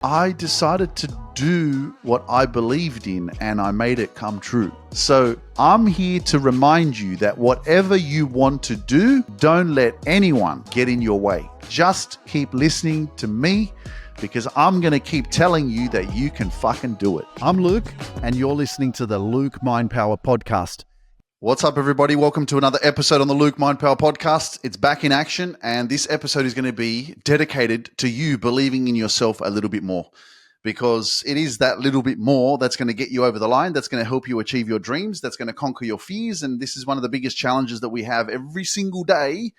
I decided to do what I believed in and I made it come true. So I'm here to remind you that whatever you want to do, don't let anyone get in your way. Just keep listening to me because I'm going to keep telling you that you can fucking do it. I'm Luke and you're listening to the Luke Mind Power Podcast. What's up, everybody? Welcome to another episode on the Luke Mind Power Podcast. It's back in action, and this episode is going to be dedicated to you believing in yourself a little bit more, because it is that little bit more that's going to get you over the line, that's going to help you achieve your dreams, that's going to conquer your fears. And this is one of the biggest challenges that we have every single day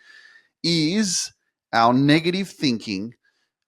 is our negative thinking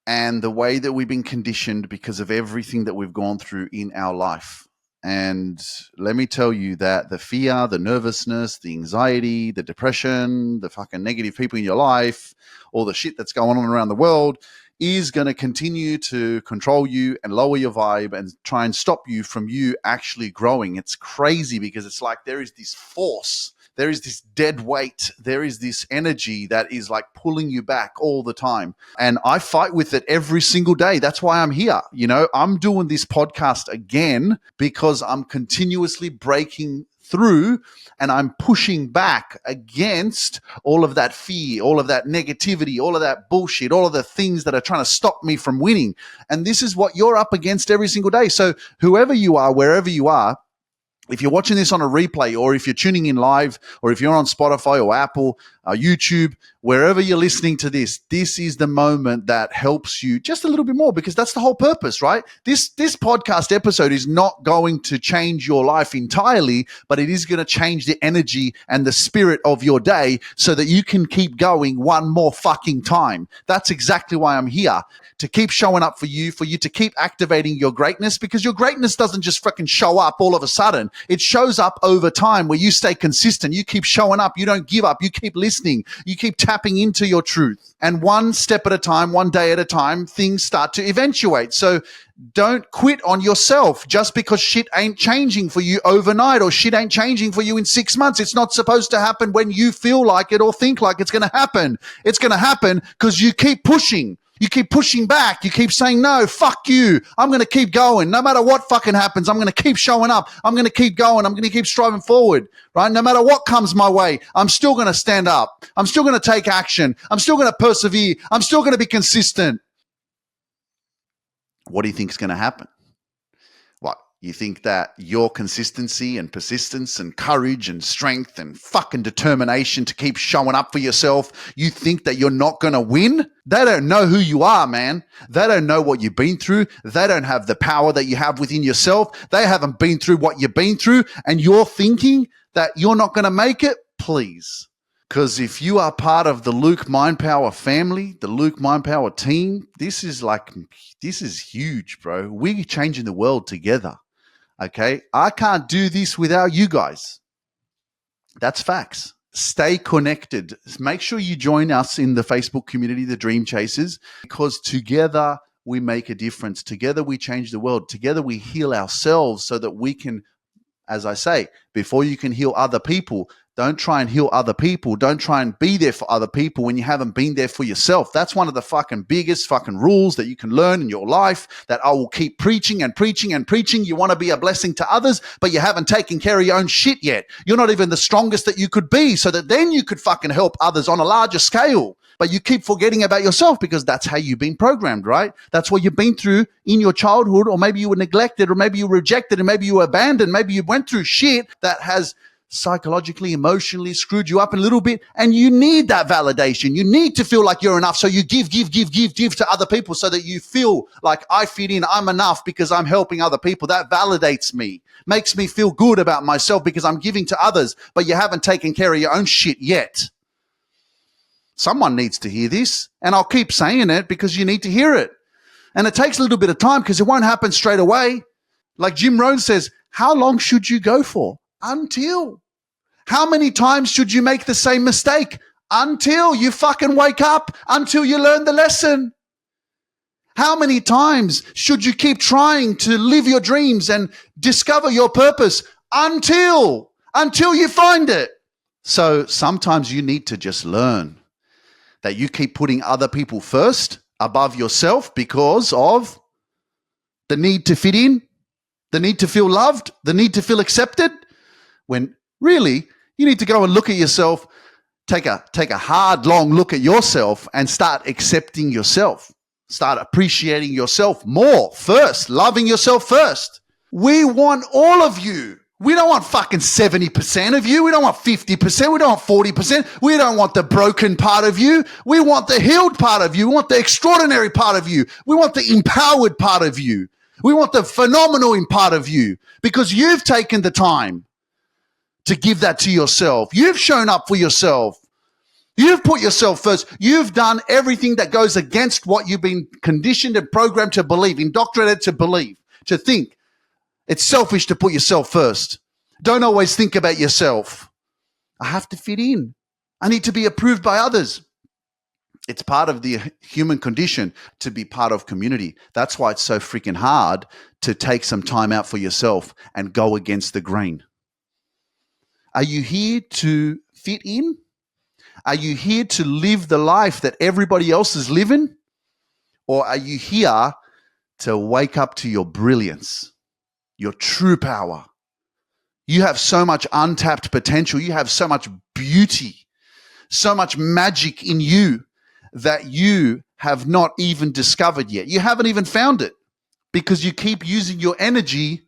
and the way that we've been conditioned because of everything that we've gone through in our life. And let me tell you that the fear, the nervousness, the anxiety, the depression, the fucking negative people in your life, all the shit that's going on around the world is going to continue to control you and lower your vibe and try and stop you from you actually growing. It's crazy because it's like there is this force, there is this dead weight, there is this energy that is like pulling you back all the time. And I fight with it every single day. That's why I'm here. You know, I'm doing this podcast again because I'm continuously breaking through and I'm pushing back against all of that fear, all of that negativity, all of that bullshit, all of the things that are trying to stop me from winning. And this is what you're up against every single day. So whoever you are, wherever you are, if you're watching this on a replay, or if you're tuning in live, or if you're on Spotify or Apple, YouTube, wherever you're listening to this, this is the moment that helps you just a little bit more, because that's the whole purpose, right? This podcast episode is not going to change your life entirely, but it is going to change the energy and the spirit of your day so that you can keep going one more fucking time. That's exactly why I'm here, to keep showing up for you to keep activating your greatness, because your greatness doesn't just fucking show up all of a sudden. It shows up over time where you stay consistent. You keep showing up. You don't give up. You keep listening. You keep tapping into your truth. And one step at a time, one day at a time, things start to eventuate. So don't quit on yourself just because shit ain't changing for you overnight, or shit ain't changing for you in 6 months. It's not supposed to happen when you feel like it or think like it's going to happen. It's going to happen because you keep pushing. You keep pushing back. You keep saying, no, fuck you. I'm going to keep going. No matter what fucking happens, I'm going to keep showing up. I'm going to keep going. I'm going to keep striving forward, right? No matter what comes my way, I'm still going to stand up. I'm still going to take action. I'm still going to persevere. I'm still going to be consistent. What do you think is going to happen? What? You think that your consistency and persistence and courage and strength and fucking determination to keep showing up for yourself, you think that you're not going to win? They don't know who you are, man. They don't know what you've been through. They don't have the power that you have within yourself. They haven't been through what you've been through, and you're thinking that you're not going to make it? Please. Because if you are part of the Luke Mind Power family, the Luke Mind Power team, this is huge, bro. We're changing the world together. Okay, I can't do this without you guys. That's facts. Stay connected. Make sure you join us in the Facebook community, the Dream Chasers, because together we make a difference. Together we change the world. Together we heal ourselves so that we can, as I say, before you can heal other people, don't try and heal other people. Don't try and be there for other people when you haven't been there for yourself. That's one of the fucking biggest fucking rules that you can learn in your life, that I will keep preaching and preaching and preaching. You want to be a blessing to others, but you haven't taken care of your own shit yet. You're not even the strongest that you could be, so that then you could fucking help others on a larger scale. But you keep forgetting about yourself because that's how you've been programmed, right? That's what you've been through in your childhood, or maybe you were neglected, or maybe you were rejected, and maybe you were abandoned. Maybe you went through shit that has psychologically, emotionally screwed you up a little bit, and you need that validation. You need to feel like you're enough, so you give to other people so that you feel like I fit in, I'm enough because I'm helping other people. That validates me, makes me feel good about myself because I'm giving to others, but you haven't taken care of your own shit yet. Someone needs to hear this, and I'll keep saying it because you need to hear it. And it takes a little bit of time because it won't happen straight away. Like Jim Rohn says, how long should you go for? Until. How many times should you make the same mistake? Until you fucking wake up, until you learn the lesson. How many times should you keep trying to live your dreams and discover your purpose? Until you find it. So sometimes you need to just learn that you keep putting other people first above yourself because of The need to fit in, the need to feel loved, the need to feel accepted, when really you need to go and look at yourself, take a hard, long look at yourself and start accepting yourself. Start appreciating yourself more first, loving yourself first. We want all of you. We don't want fucking 70% of you. We don't want 50%. We don't want 40%. We don't want the broken part of you. We want the healed part of you. We want the extraordinary part of you. We want the empowered part of you. We want the phenomenal part of you, because you've taken the time to give that to yourself. You've shown up for yourself. You've put yourself first. You've done everything that goes against what you've been conditioned and programmed to believe, indoctrinated to believe, to think. It's selfish to put yourself first. Don't always think about yourself. I have to fit in. I need to be approved by others. It's part of the human condition to be part of community. That's why it's so freaking hard to take some time out for yourself and go against the grain. Are you here to fit in? Are you here to live the life that everybody else is living? Or are you here to wake up to your brilliance, your true power? You have so much untapped potential. You have so much beauty, so much magic in you that you have not even discovered yet. You haven't even found it because you keep using your energy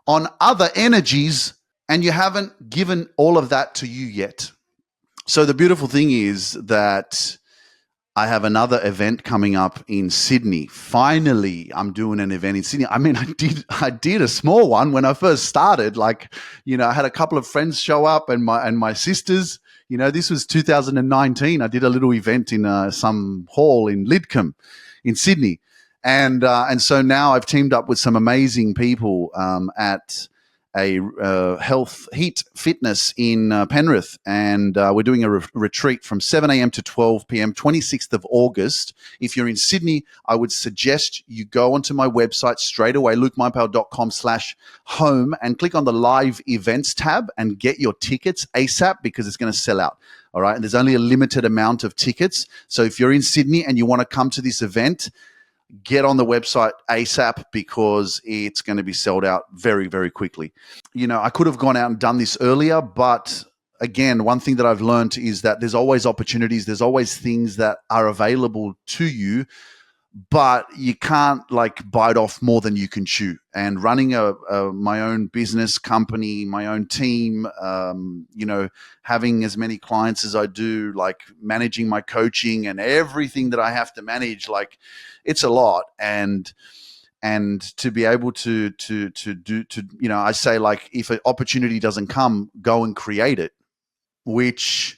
on other energies and you haven't given all of that to you yet. So the beautiful thing is that I have another event coming up in Sydney. Finally, I'm doing an event in Sydney. I mean, I did a small one when I first started. Like, I had a couple of friends show up and my sisters. This was 2019. I did a little event in some hall in Lidcombe in Sydney. And so now I've teamed up with some amazing people at a health heat fitness in Penrith, and we're doing a retreat from 7 a.m. to 12 p.m. 26th of August. If you're in Sydney, I would suggest you go onto my website straight away, lukemeinpower.com/home, and click on the live events tab and get your tickets ASAP, because it's going to sell out. All right, and there's only a limited amount of tickets. So if you're in Sydney and you want to come to this event, get on the website ASAP, because it's going to be sold out very, very quickly. I could have gone out and done this earlier, but again, one thing that I've learned is that there's always opportunities. There's always things that are available to you, but you can't bite off more than you can chew. And running my own business company, my own team, having as many clients as I do, managing my coaching and everything that I have to manage, it's a lot. And to be able to I say, if an opportunity doesn't come, go and create it, which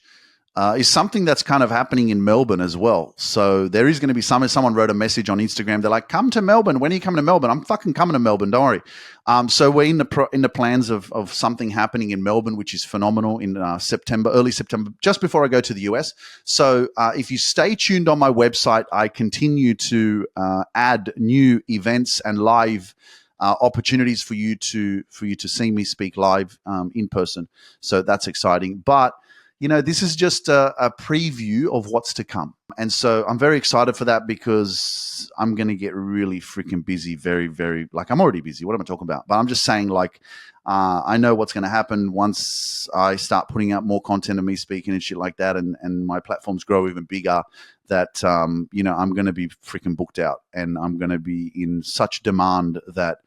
is something that's kind of happening in Melbourne as well. So there is going to be someone wrote a message on Instagram. They're like, come to Melbourne. When are you coming to Melbourne? I'm fucking coming to Melbourne. Don't worry. So we're in the plans of something happening in Melbourne, which is phenomenal, in early September, just before I go to the US. So if you stay tuned on my website, I continue to add new events and live opportunities for you to see me speak live in person. So that's exciting. But this is just a preview of what's to come. And so I'm very excited for that, because I'm going to get really freaking busy very, very, I'm already busy. What am I talking about? But I'm just saying, I know what's going to happen once I start putting out more content of me speaking and shit like that, and my platforms grow even bigger, that, I'm going to be freaking booked out, and I'm going to be in such demand that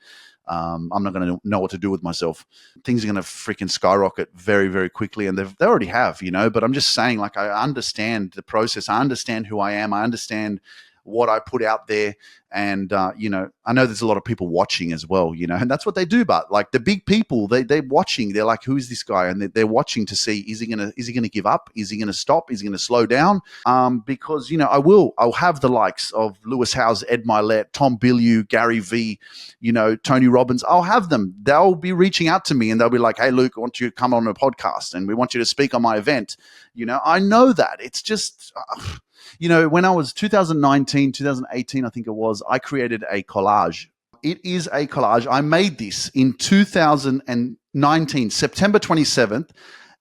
I'm not going to know what to do with myself. Things are going to freaking skyrocket very, very quickly. And they already have, but I'm just saying, I understand the process. I understand who I am. I understand what I put out there. And, I know there's a lot of people watching as well, and that's what they do. But the big people, they're watching. They're like, who is this guy? And they're watching to see, is he going to give up? Is he going to stop? Is he going to slow down? Because, I'll have the likes of Lewis Howes, Ed Milet, Tom Bilyeu, Gary V, Tony Robbins. I'll have them. They'll be reaching out to me and they'll be like, hey, Luke, I want you to come on a podcast and we want you to speak on my event. I know that. It's just... when I was 2019, 2018, I think it was, I created a collage. It is a collage. I made this in 2019, September 27th.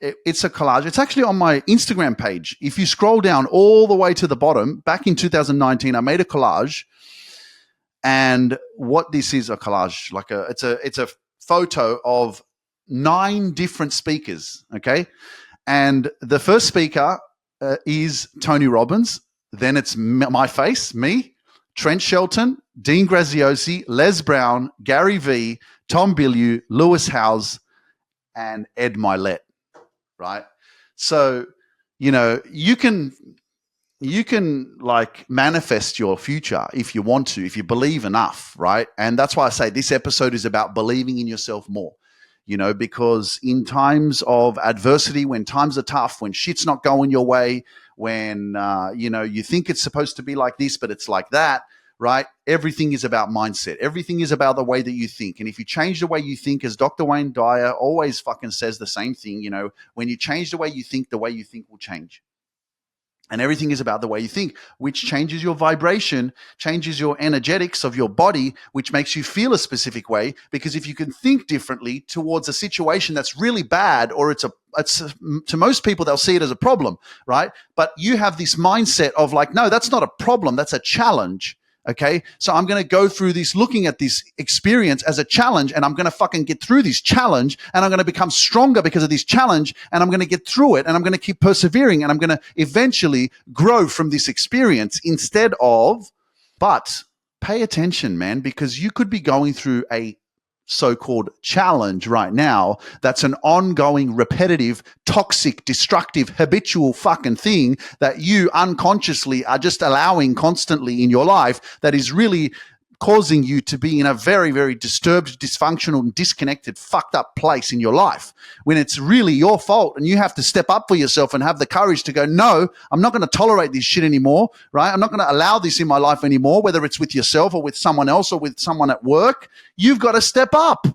It's a collage. It's actually on my Instagram page. If you scroll down all the way to the bottom, back in 2019, I made a collage And what this is, a collage, like it's a photo of 9 different speakers. Okay. And the first speaker is Tony Robbins. Then it's my face, me, Trent Shelton, Dean Graziosi, Les Brown, Gary Vee, Tom Bilyeu, Lewis Howes, and Ed Milet, right? So, you can like manifest your future if you want to, if you believe enough, right? And that's why I say this episode is about believing in yourself more, because in times of adversity, when times are tough, when shit's not going your way, when, you think it's supposed to be like this, but it's like that, right? Everything is about mindset. Everything is about the way that you think. And if you change the way you think, as Dr. Wayne Dyer always fucking says the same thing, when you change the way you think will change. And everything is about the way you think, which changes your vibration, changes your energetics of your body, which makes you feel a specific way. Because if you can think differently towards a situation that's really bad, or it's to most people, they'll see it as a problem, right? But you have this mindset of like, no, that's not a problem. That's a challenge. Okay. So I'm going to go through this, looking at this experience as a challenge, and I'm going to fucking get through this challenge, and I'm going to become stronger because of this challenge, and I'm going to get through it, and I'm going to keep persevering, and I'm going to eventually grow from this experience but pay attention, man, because you could be going through a so-called challenge right now that's an ongoing, repetitive, toxic, destructive, habitual fucking thing that you unconsciously are just allowing constantly in your life, that is really causing you to be in a very, very disturbed, dysfunctional, and disconnected, fucked up place in your life, when it's really your fault. And you have to step up for yourself and have the courage to go, no, I'm not going to tolerate this shit anymore, right? I'm not going to allow this in my life anymore, whether it's with yourself or with someone else or with someone at work. You've got to step up,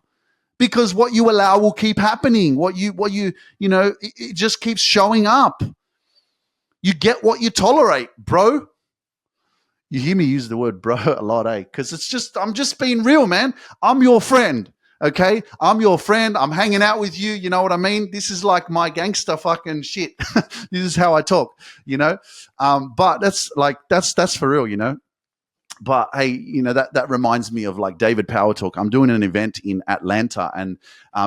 because what you allow will keep happening. It just keeps showing up. You get what you tolerate, bro. You hear me use the word bro a lot, eh? Because I'm just being real, man. I'm your friend, okay? I'm your friend. I'm hanging out with you. You know what I mean? This is like my gangster fucking shit. This is how I talk, But that's for real, But hey, that reminds me of like David Power Talk. I'm doing an event in Atlanta, and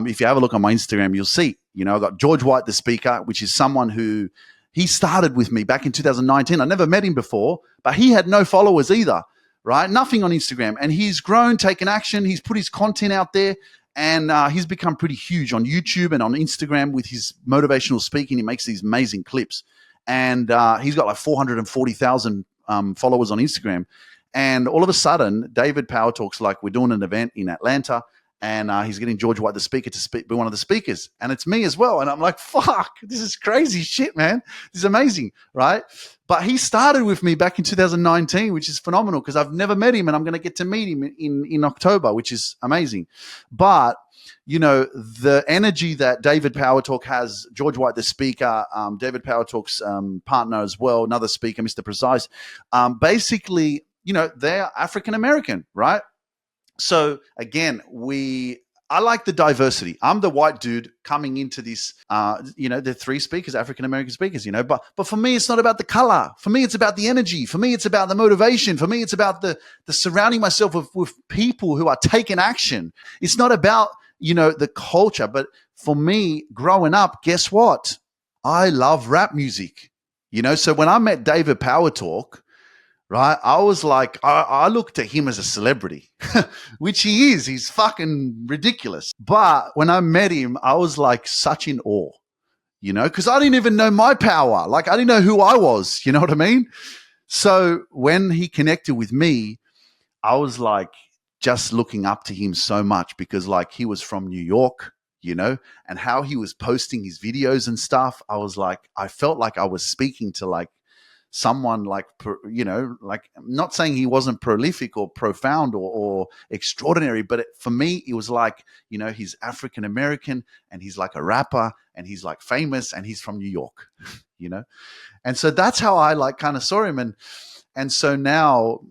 if you have a look on my Instagram, you'll see. I've got George White, the speaker, which is someone who he started with me back in 2019. I never met him before, but he had no followers either, right? Nothing on Instagram, and he's grown, taken action. He's put his content out there, and he's become pretty huge on YouTube and on Instagram with his motivational speaking. He makes these amazing clips, and he's got like 440,000 followers on Instagram. And all of a sudden, David Power Talks, like, we're doing an event in Atlanta, and he's getting George White, the speaker, to be one of the speakers. And it's me as well. And I'm like, fuck, this is crazy shit, man. This is amazing, right? But he started with me back in 2019, which is phenomenal, because I've never met him, and I'm going to get to meet him in October, which is amazing. But the energy that David Power Talk has, George White, the speaker, David Power Talk's partner as well, another speaker, Mr. Precise, basically, they're African American, right? So again, I like the diversity. I'm the white dude coming into this, the 3 speakers, African American speakers, but for me, it's not about the color. For me, it's about the energy. For me, it's about the motivation. For me, it's about the surrounding myself with people who are taking action. It's not about, the culture. But for me, growing up, guess what? I love rap music, So when I met David Power Talk, right, I was like, I looked at him as a celebrity, which he is. He's fucking ridiculous. But when I met him, I was like such in awe, because I didn't even know my power. Like, I didn't know who I was. You know what I mean? So when he connected with me, I was like just looking up to him so much, because like he was from New York, and how he was posting his videos and stuff. I was like, I felt like I was speaking to like someone like, like, I'm not saying he wasn't prolific or profound or extraordinary, but for me, it was like, he's African American, and he's like a rapper, and he's like famous, and he's from New York, and so that's how I like kind of saw him. And so now,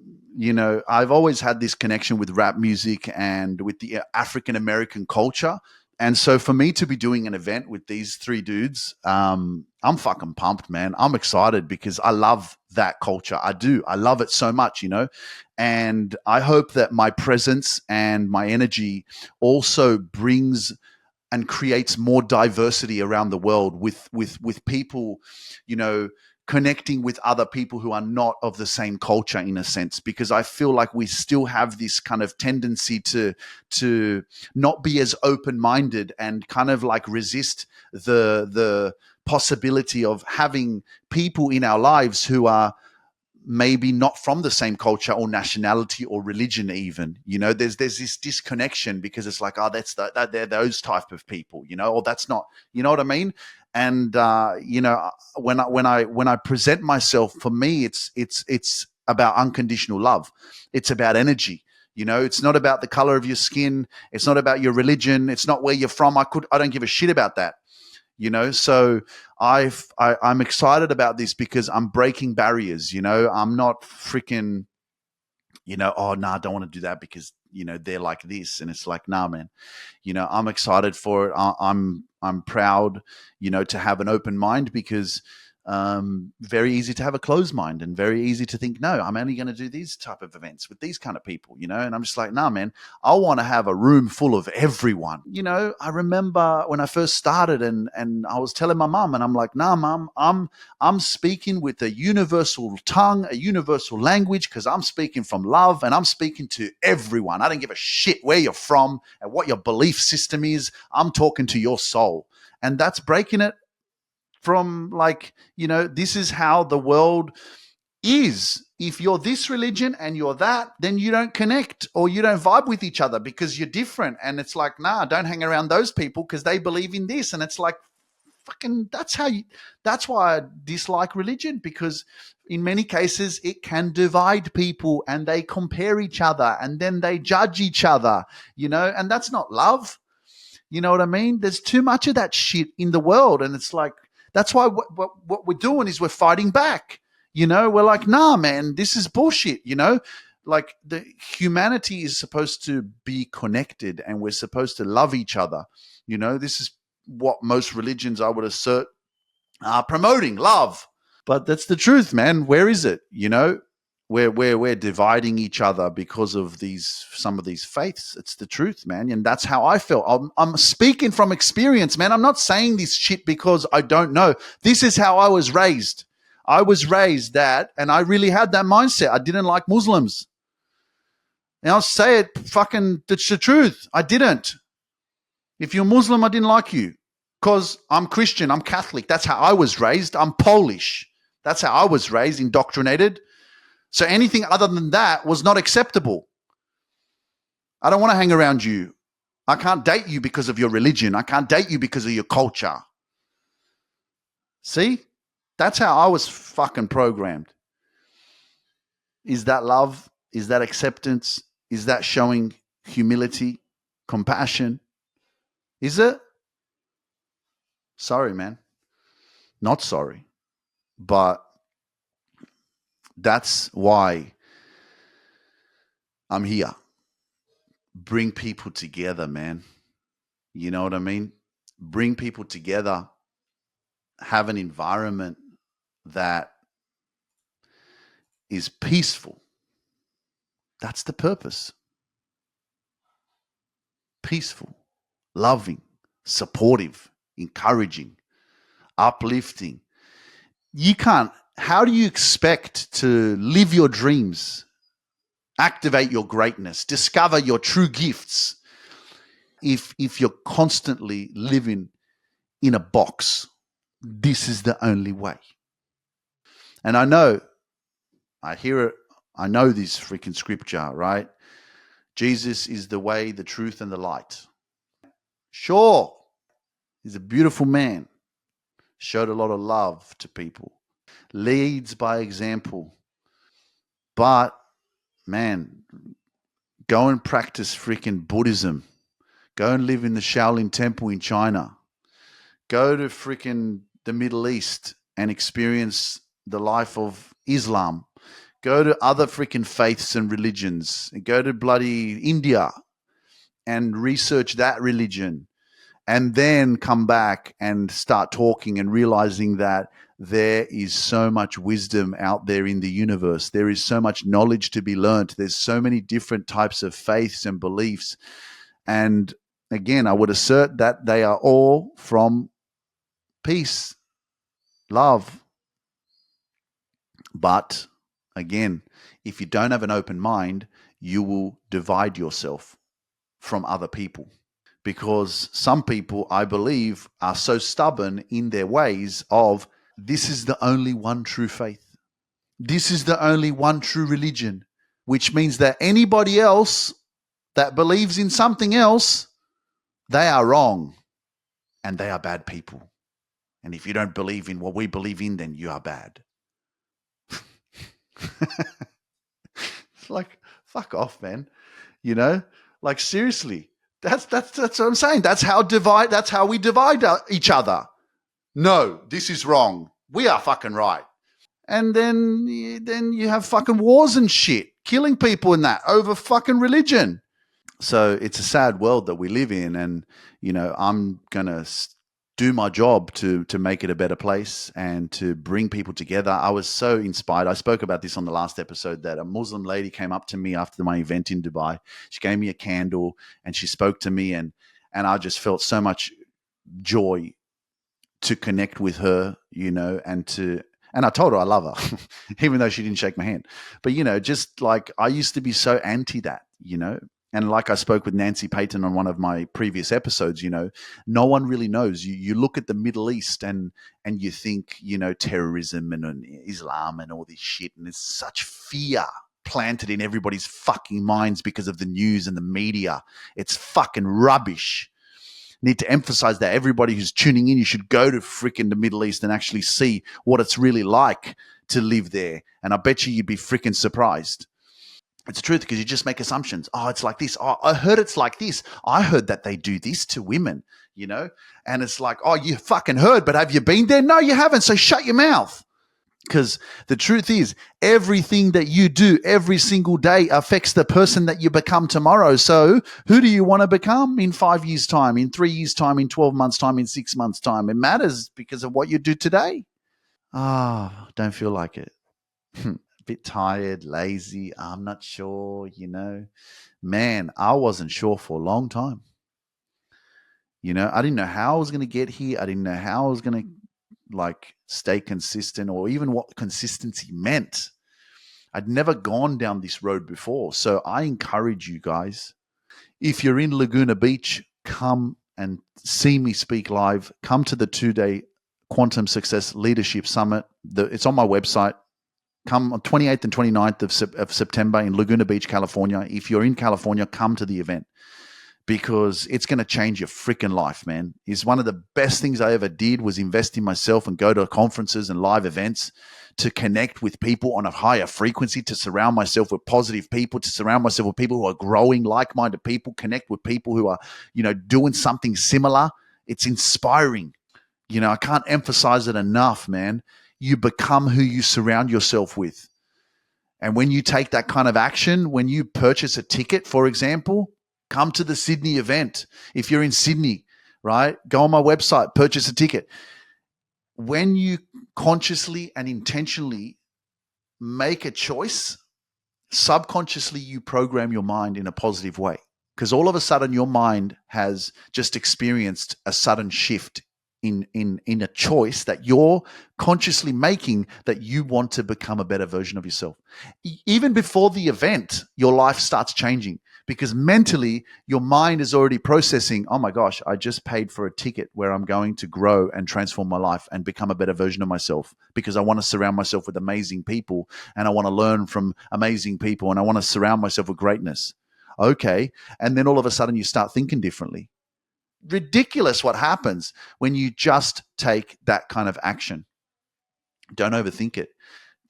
I've always had this connection with rap music and with the African American culture. And so for me to be doing an event with these three dudes, I'm fucking pumped, man. I'm excited because I love that culture. I do. I love it so much, And I hope that my presence and my energy also brings and creates more diversity around the world with people, you know, connecting with other people who are not of the same culture in a sense, because I feel like we still have this kind of tendency to not be as open-minded and kind of like resist the possibility of having people in our lives who are maybe not from the same culture or nationality or religion even, there's this disconnection because it's like, oh, they're those type of people, or that's not, you know what I mean? And when I present myself, for me it's about unconditional love. It's about energy. It's not about the color of your skin. It's not about your religion. It's not where you're from. I don't give a shit about that. So I'm excited about this because I'm breaking barriers. I'm not freaking, oh no, I don't want to do that because they're like this, and it's like, nah, man. I'm excited for it. I'm proud, to have an open mind, because very easy to have a closed mind and very easy to think, no, I'm only going to do these type of events with these kind of people, and I'm just like, nah, man, I want to have a room full of everyone. I remember when I first started and I was telling my mom, and I'm like, nah, mom, I'm speaking with a universal tongue, a universal language, because I'm speaking from love and I'm speaking to everyone. I don't give a shit where you're from and what your belief system is. I'm talking to your soul. And that's breaking it from, like, this is how the world is. If you're this religion and you're that, then you don't connect or you don't vibe with each other because you're different. And it's like, nah, don't hang around those people because they believe in this. And it's like, fucking, that's why I dislike religion, because in many cases it can divide people and they compare each other and then they judge each other, and that's not love. You know what I mean? There's too much of that shit in the world. And it's like, that's why what we're doing is we're fighting back. We're like, nah, man, this is bullshit. Like, the humanity is supposed to be connected and we're supposed to love each other. This is what most religions, I would assert, are promoting, love. But that's the truth, man. Where is it? We're dividing each other because of some of these faiths. It's the truth, man. And that's how I felt. I'm speaking from experience, man. I'm not saying this shit because I don't know. This is how I was raised. I was raised that, and I really had that mindset. I didn't like Muslims. And I'll say it, fucking, it's the truth. I didn't. If you're Muslim, I didn't like you because I'm Christian. I'm Catholic. That's how I was raised. I'm Polish. That's how I was raised, indoctrinated. So anything other than that was not acceptable. I don't want to hang around you. I can't date you because of your religion. I can't date you because of your culture. See? That's how I was fucking programmed. Is that love? Is that acceptance? Is that showing humility, compassion? Is it? Sorry, man. Not sorry. But that's why I'm here. Bring people together, man. You know what I mean? Bring people together. Have an environment that is peaceful. That's the purpose. Peaceful, loving, supportive, encouraging, uplifting. How do you expect to live your dreams, activate your greatness, discover your true gifts if you're constantly living in a box? This is the only way. And I hear it, I know this freaking scripture, right? Jesus is the way, the truth, and the light. Sure, he's a beautiful man, showed a lot of love to people, leads by example. But, man, go and practice freaking Buddhism. Go and live in the Shaolin Temple in China. Go to freaking the Middle East and experience the life of Islam. Go to other freaking faiths and religions. Go to bloody India and research that religion and then come back and start talking and realizing that there is so much wisdom out there in the universe. There is so much knowledge to be learnt. There's so many different types of faiths and beliefs. And again, I would assert that they are all from peace, love. But again, if you don't have an open mind, you will divide yourself from other people. Because some people, I believe, are so stubborn in their ways of this is the only one true faith. This is the only one true religion, which means that anybody else that believes in something else, they are wrong and they are bad people. And if you don't believe in what we believe in, then you are bad. It's like, fuck off, man. You know, like seriously. That's what I'm saying. That's how we divide each other. No, this is wrong. We are fucking right. And then you have fucking wars and shit, killing people in that over fucking religion. So it's a sad world that we live in, and I'm gonna do my job to make it a better place and to bring people together. I was so inspired. I spoke about this on the last episode that a Muslim lady came up to me after my event in Dubai. She gave me a candle and she spoke to me, and I just felt so much joy to connect with her, and I told her I love her, even though she didn't shake my hand. But, just like I used to be so anti that, and like I spoke with Nancy Payton on one of my previous episodes, no one really knows. You look at the Middle East and you think, terrorism and Islam and all this shit. And there's such fear planted in everybody's fucking minds because of the news and the media. It's fucking rubbish. Need to emphasize that everybody who's tuning in, you should go to freaking the Middle East and actually see what it's really like to live there. And I bet you'd be freaking surprised. It's the truth, because you just make assumptions. Oh, it's like this. Oh, I heard it's like this. I heard that they do this to women, and it's like, oh, you fucking heard, but have you been there? No, you haven't. So shut your mouth. Because the truth is, everything that you do every single day affects the person that you become tomorrow. So who do you want to become in 5 years' time, in 3 years' time, in 12 months' time, in 6 months' time? It matters because of what you do today. Don't feel like it. A bit tired, lazy. I'm not sure, Man, I wasn't sure for a long time. I didn't know how I was going to get here. I didn't know how I was going to stay consistent, or even what consistency meant. I'd never gone down this road before. So I encourage you guys, if you're in Laguna Beach, come and see me speak live. Come to the 2-day Quantum Success Leadership Summit. It's on my website. Come on 28th and 29th of September in Laguna Beach, California. If you're in California, come to the event, because it's going to change your freaking life, man. It's one of the best things I ever did was invest in myself and go to conferences and live events to connect with people on a higher frequency, to surround myself with positive people, to surround myself with people who are growing, like-minded people, connect with people who are, doing something similar. It's inspiring. I can't emphasize it enough, man. You become who you surround yourself with. And when you take that kind of action, when you purchase a ticket, for example, come to the Sydney event. If you're in Sydney, right, go on my website, purchase a ticket. When you consciously and intentionally make a choice, subconsciously you program your mind in a positive way, because all of a sudden your mind has just experienced a sudden shift in a choice that you're consciously making, that you want to become a better version of yourself. Even before the event, your life starts changing, because mentally your mind is already processing, oh my gosh, I just paid for a ticket where I'm going to grow and transform my life and become a better version of myself, because I want to surround myself with amazing people and I want to learn from amazing people and I want to surround myself with greatness. Okay. And then all of a sudden you start thinking differently. Ridiculous what happens when you just take that kind of action. Don't overthink it.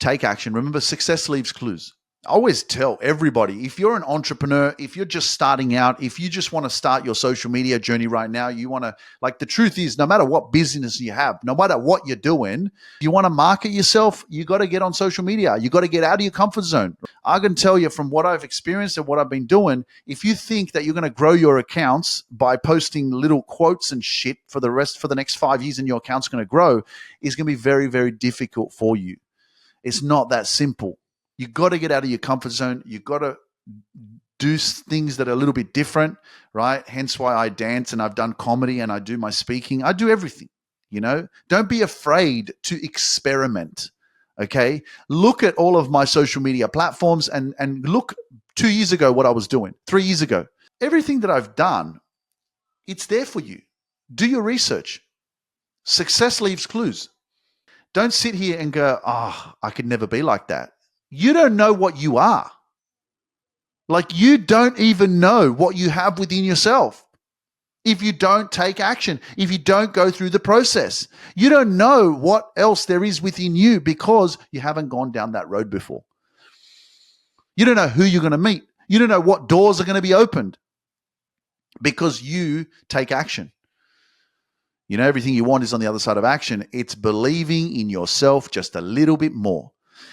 Take action. Remember, success leaves clues. I always tell everybody, if you're an entrepreneur, if you're just starting out, if you just want to start your social media journey right now, you want to, like, the truth is, no matter what business you have, no matter what you're doing, you want to market yourself, you got to get on social media. You got to get out of your comfort zone. I can tell you from what I've experienced and what I've been doing, if you think that you're going to grow your accounts by posting little quotes and shit for the next 5 years and your account's going to grow, it's going to be very, very difficult for you. It's not that simple. You got to get out of your comfort zone. You got to do things that are a little bit different, right? Hence why I dance and I've done comedy and I do my speaking. I do everything, Don't be afraid to experiment, okay? Look at all of my social media platforms and look 2 years ago what I was doing, 3 years ago. Everything that I've done, it's there for you. Do your research. Success leaves clues. Don't sit here and go, I could never be like that. You don't know what you are. Like, you don't even know what you have within yourself. If you don't take action, if you don't go through the process, you don't know what else there is within you because you haven't gone down that road before. You don't know who you're going to meet. You don't know what doors are going to be opened because you take action. Everything you want is on the other side of action. It's believing in yourself just a little bit more.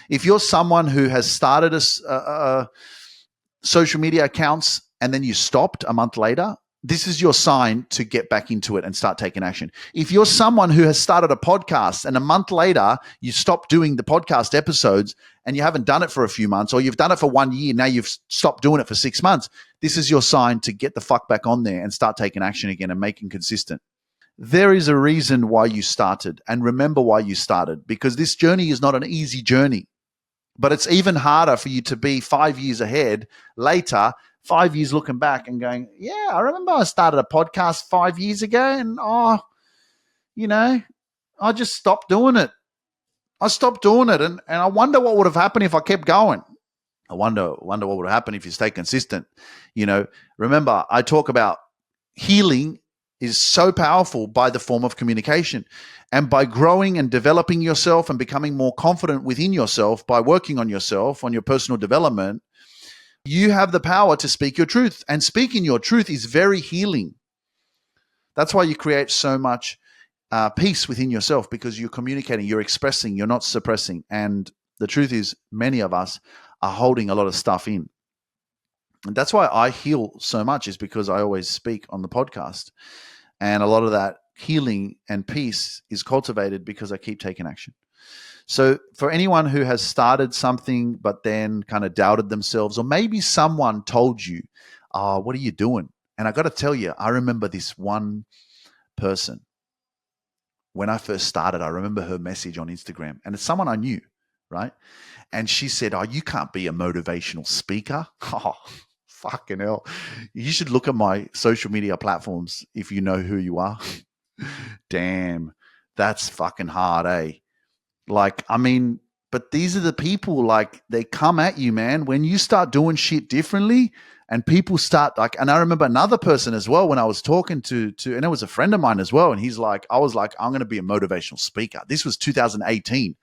If you're someone who has started a social media accounts and then you stopped a month later, this is your sign to get back into it and start taking action. If you're someone who has started a podcast and a month later you stop doing the podcast episodes and you haven't done it for a few months, or you've done it for 1 year, now you've stopped doing it for 6 months, this is your sign to get the fuck back on there and start taking action again and making consistent. There is a reason why you started, and remember why you started, because this journey is not an easy journey. But it's even harder for you to be 5 years ahead later, 5 years looking back and going, yeah, I remember I started a podcast 5 years ago and, I just stopped doing it. I stopped doing it. And I wonder what would have happened if I kept going. I wonder what would happen if you stay consistent. Remember, I talk about healing is so powerful by the form of communication. And by growing and developing yourself and becoming more confident within yourself, by working on yourself, on your personal development, you have the power to speak your truth. And speaking your truth is very healing. That's why you create so much peace within yourself, because you're communicating, you're expressing, you're not suppressing. And the truth is, many of us are holding a lot of stuff in. And that's why I heal so much, is because I always speak on the podcast. And a lot of that healing and peace is cultivated because I keep taking action. So for anyone who has started something but then kind of doubted themselves, or maybe someone told you, what are you doing? And I got to tell you, I remember this one person. When I first started, I remember her message on Instagram, and it's someone I knew, right? And she said, you can't be a motivational speaker. Oh, fucking hell. You should look at my social media platforms if you know who you are. Damn, that's fucking hard, eh? But these are the people, like, they come at you, man. When you start doing shit differently and people start, and I remember another person as well when I was talking to and it was a friend of mine as well. And I was like, I'm going to be a motivational speaker. This was 2018.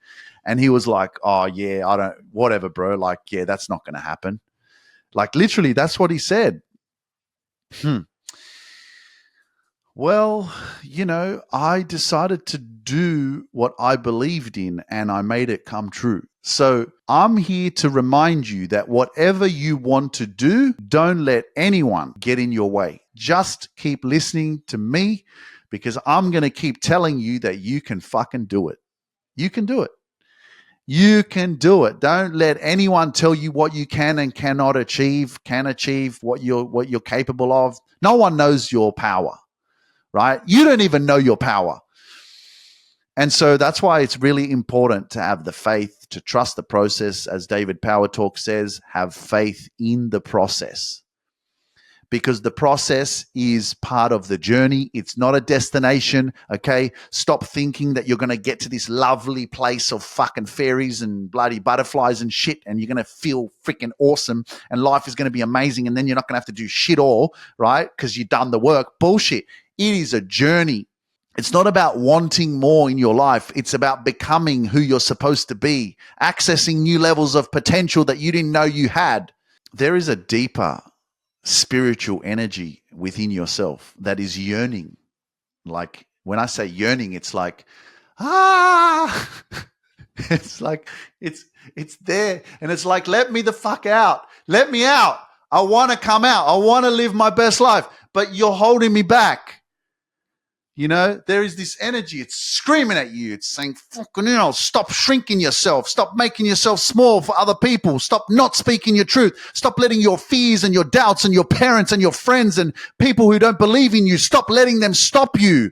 And he was like, oh yeah, whatever, bro. Like, yeah, that's not going to happen. Like, literally, that's what he said. Well, I decided to do what I believed in and I made it come true. So I'm here to remind you that whatever you want to do, don't let anyone get in your way. Just keep listening to me, because I'm going to keep telling you that you can fucking do it. You can do it. You can do it. Don't let anyone tell you what you can and cannot achieve, what you're capable of. No one knows your power. Right? You don't even know your power. And so that's why it's really important to have the faith, to trust the process. As David Power Talk says, have faith in the process. Because the process is part of the journey. It's not a destination, okay? Stop thinking that you're going to get to this lovely place of fucking fairies and bloody butterflies and shit, and you're going to feel freaking awesome and life is going to be amazing, and then you're not going to have to do shit all, right? Because you've done the work. Bullshit. It is a journey. It's not about wanting more in your life. It's about becoming who you're supposed to be, accessing new levels of potential that you didn't know you had. There is a deeper spiritual energy within yourself that is yearning. Like when I say yearning, it's like, ah, it's like, it's there. And it's like, let me the fuck out. Let me out. I want to come out. I want to live my best life, but you're holding me back. You know, there is this energy. It's screaming at you. It's saying, fucking hell, stop shrinking yourself. Stop making yourself small for other people. Stop not speaking your truth. Stop letting your fears and your doubts and your parents and your friends and people who don't believe in you, stop letting them stop you.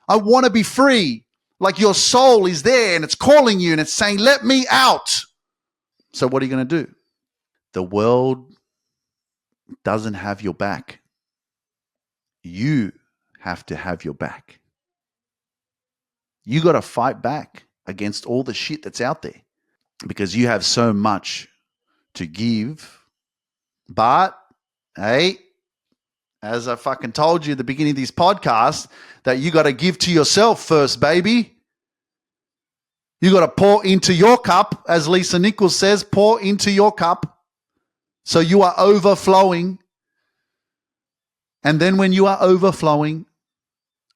I want to be free. Like your soul is there and it's calling you and it's saying, let me out. So what are you going to do? The world doesn't have your back. You have to have your back. You got to fight back against all the shit that's out there because you have so much to give. But, hey, as I fucking told you at the beginning of this podcast, that you got to give to yourself first, baby. You got to pour into your cup, as Lisa Nichols says, pour into your cup so you are overflowing. And then when you are overflowing,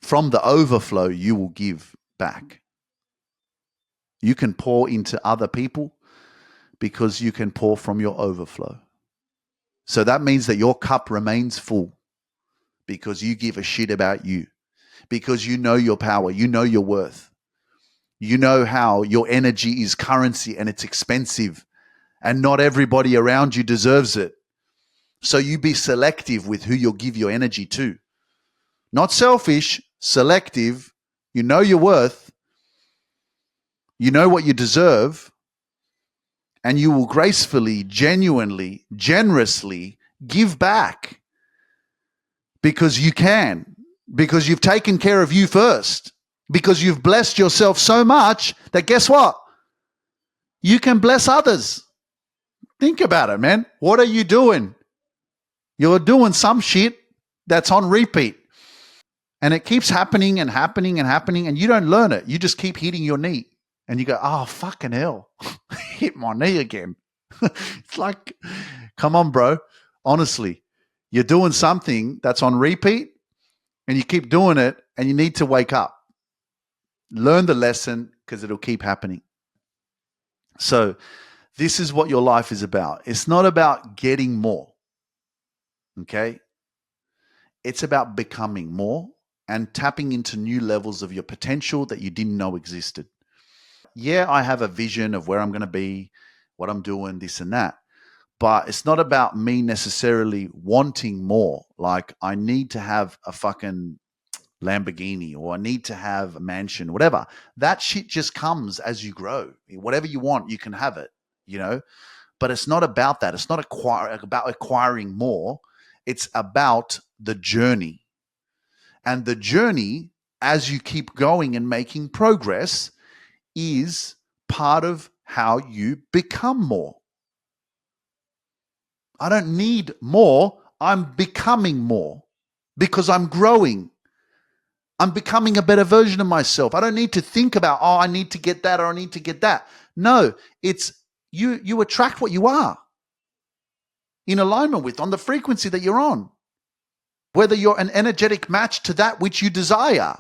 from the overflow, you will give back. You can pour into other people because you can pour from your overflow. So that means that your cup remains full because you give a shit about you, because you know your power, you know your worth. You know how your energy is currency and it's expensive and not everybody around you deserves it. So you be selective with who you'll give your energy to. Not selfish, selective. You know your worth. You know what you deserve. And you will gracefully, genuinely, generously give back because you can, because you've taken care of you first, because you've blessed yourself so much that guess what? You can bless others. Think about it, man. What are you doing? You're doing some shit that's on repeat. And it keeps happening and happening and happening, and you don't learn it. You just keep hitting your knee. And you go, oh, fucking hell. Hit my knee again. It's like, come on, bro. Honestly, you're doing something that's on repeat, and you keep doing it, and you need to wake up. Learn the lesson because it'll keep happening. So this is what your life is about. It's not about getting more, okay? It's about becoming more and tapping into new levels of your potential that you didn't know existed. Yeah, I have a vision of where I'm going to be, what I'm doing, this and that. But it's not about me necessarily wanting more. Like I need to have a fucking Lamborghini or I need to have a mansion, whatever. That shit just comes as you grow. Whatever you want, you can have it, you know? But it's not about that. It's not about acquiring more. It's about the journey. And the journey, as you keep going and making progress, is part of how you become more. I don't need more. I'm becoming more because I'm growing. I'm becoming a better version of myself. I don't need to think about, oh, I need to get that or I need to get that. No, it's you attract what you are in alignment with, on the frequency that you're on, whether you're an energetic match to that which you desire.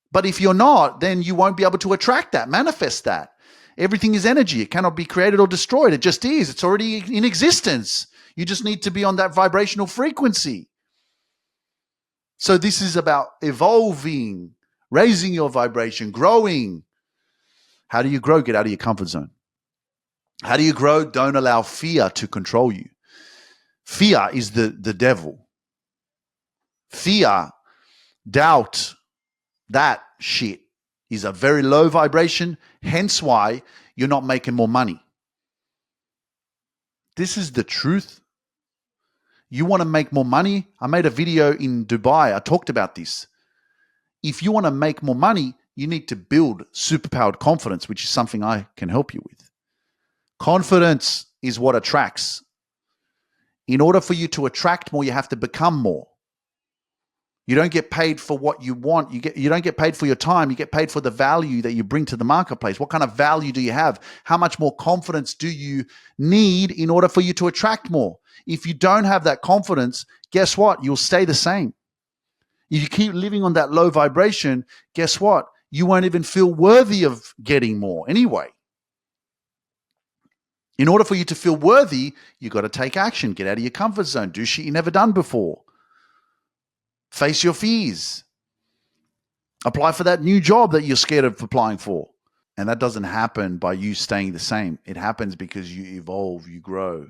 But if you're not, then you won't be able to attract that, manifest that. Everything is energy. It cannot be created or destroyed. It just is. It's already in existence. You just need to be on that vibrational frequency. So this is about evolving, raising your vibration, growing. How do you grow? Get out of your comfort zone. How do you grow? Don't allow fear to control you. Fear is the devil. Fear, doubt, that shit is a very low vibration, hence why you're not making more money. This is the truth. You want to make more money? I made a video in Dubai. I talked about this. If you want to make more money, you need to build superpowered confidence, which is something I can help you with. Confidence is what attracts. In order for you to attract more, you have to become more. You don't get paid for what you want. You don't get paid for your time. You get paid for the value that you bring to the marketplace. What kind of value do you have? How much more confidence do you need in order for you to attract more? If you don't have that confidence, guess what? You'll stay the same. If you keep living on that low vibration, guess what? You won't even feel worthy of getting more anyway. In order for you to feel worthy, you got to take action, get out of your comfort zone, do shit you never done before. Face your fears. Apply for that new job that you're scared of applying for. And that doesn't happen by you staying the same. It happens because you evolve, you grow.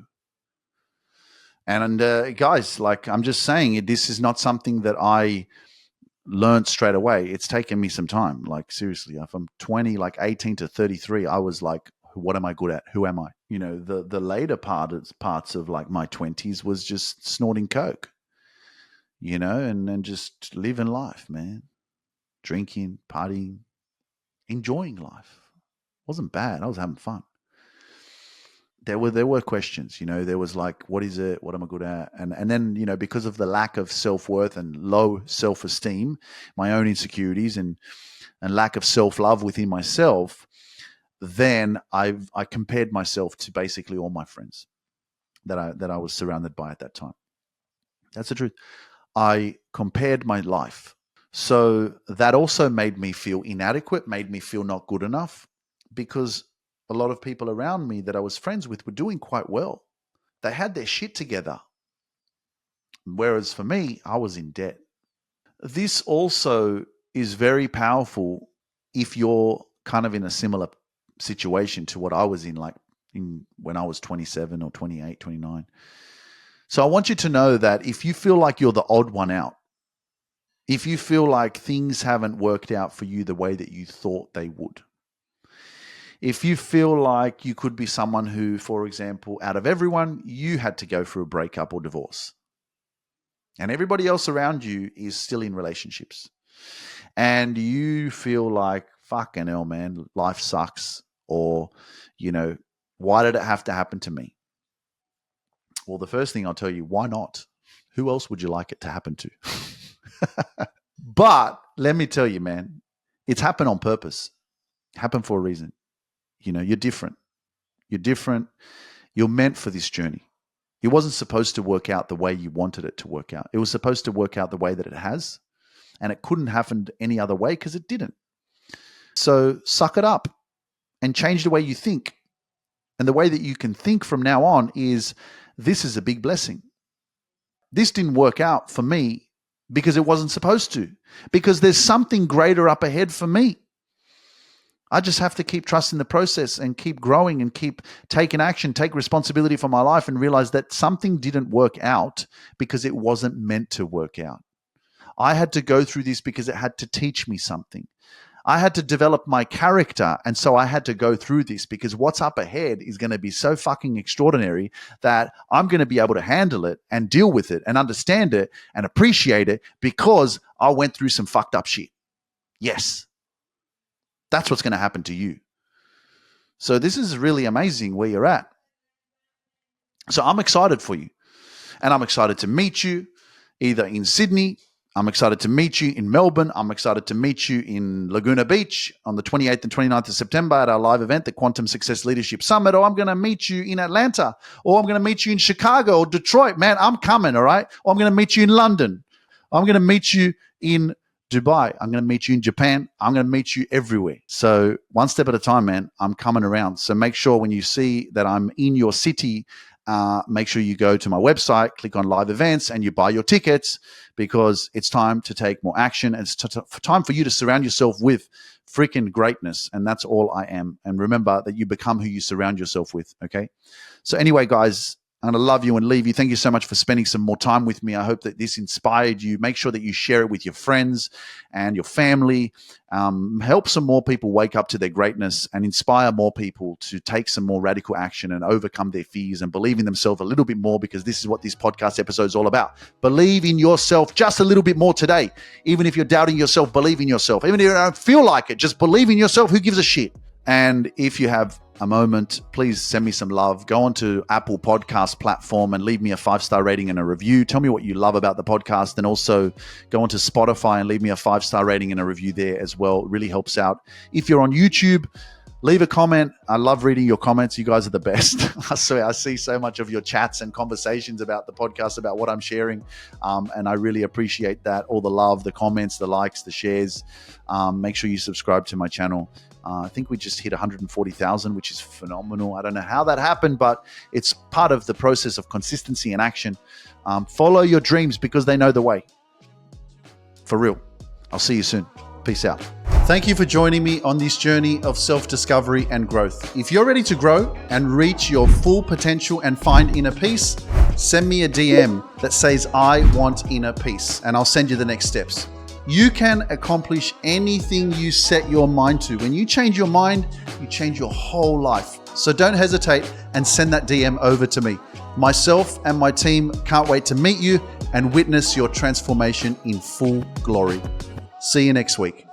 And guys, like I'm just saying, this is not something that I learned straight away. It's taken me some time. Like seriously, from 20, like 18 to 33, I was like, what am I good at? Who am I? You know, the later parts of like my 20s was just snorting coke, you know, and just living life, man. Drinking, partying, enjoying life. Wasn't bad. I was having fun. There were questions, you know, there was like, what is it? What am I good at? And then, you know, because of the lack of self-worth and low self-esteem, my own insecurities and lack of self-love within myself, then I compared myself to basically all my friends that I was surrounded by at that time. That's the truth. I compared my life. So that also made me feel inadequate, made me feel not good enough, because a lot of people around me that I was friends with were doing quite well. They had their shit together. Whereas for me, I was in debt. This also is very powerful if you're kind of in a similar situation to what I was in, like when I was 27 or 28, 29. So I want you to know that if you feel like you're the odd one out, if you feel like things haven't worked out for you the way that you thought they would, if you feel like you could be someone who, for example, out of everyone, you had to go through a breakup or divorce, and everybody else around you is still in relationships, and you feel like, fucking hell, man, life sucks, or, you know, why did it have to happen to me? Well, the first thing I'll tell you, why not? Who else would you like it to happen to? But let me tell you, man, it's happened on purpose. It happened for a reason. You know, you're different. You're different. You're meant for this journey. It wasn't supposed to work out the way you wanted it to work out. It was supposed to work out the way that it has. And it couldn't happen any other way because it didn't. So suck it up and change the way you think. And the way that you can think from now on is, this is a big blessing. This didn't work out for me because it wasn't supposed to. Because there's something greater up ahead for me. I just have to keep trusting the process and keep growing and keep taking action, take responsibility for my life, and realize that something didn't work out because it wasn't meant to work out. I had to go through this because it had to teach me something. I had to develop my character, and so I had to go through this because what's up ahead is going to be so fucking extraordinary that I'm going to be able to handle it and deal with it and understand it and appreciate it because I went through some fucked up shit. Yes. That's what's going to happen to you. So this is really amazing where you're at. So I'm excited for you. And I'm excited to meet you either in Sydney. I'm excited to meet you in Melbourne. I'm excited to meet you in Laguna Beach on the 28th and 29th of September at our live event, the Quantum Success Leadership Summit. Or I'm going to meet you in Atlanta. Or I'm going to meet you in Chicago or Detroit. Man, I'm coming, all right? Or I'm going to meet you in London. I'm going to meet you in Dubai. I'm going to meet you in Japan. I'm going to meet you everywhere. So one step at a time, man, I'm coming around. So make sure when you see that I'm in your city, make sure you go to my website, click on live events, and you buy your tickets because it's time to take more action. And it's time for you to surround yourself with freaking greatness. And that's all I am. And remember that you become who you surround yourself with. Okay. So anyway, guys, I'm going to love you and leave you. Thank you so much for spending some more time with me. I hope that this inspired you. Make sure that you share it with your friends and your family. Help some more people wake up to their greatness and inspire more people to take some more radical action and overcome their fears and believe in themselves a little bit more, because this is what this podcast episode is all about. Believe in yourself just a little bit more today. Even if you're doubting yourself, believe in yourself. Even if you don't feel like it, just believe in yourself. Who gives a shit? And if you have a moment, please send me some love. Go onto Apple Podcast platform and leave me a 5-star rating and a review. Tell me what you love about the podcast, and also go onto Spotify and leave me a 5-star rating and a review there as well. It really helps out. If you're on YouTube, leave a comment. I love reading your comments. You guys are the best. I swear, I see so much of your chats and conversations about the podcast, about what I'm sharing. And I really appreciate that. All the love, the comments, the likes, the shares. Make sure you subscribe to my channel. I think we just hit 140,000, which is phenomenal. I don't know how that happened, but it's part of the process of consistency and action. Follow your dreams because they know the way. For real. I'll see you soon. Peace out. Thank you for joining me on this journey of self-discovery and growth. If you're ready to grow and reach your full potential and find inner peace, send me a DM that says, I want inner peace, and I'll send you the next steps. You can accomplish anything you set your mind to. When you change your mind, you change your whole life. So don't hesitate and send that DM over to me. Myself and my team can't wait to meet you and witness your transformation in full glory. See you next week.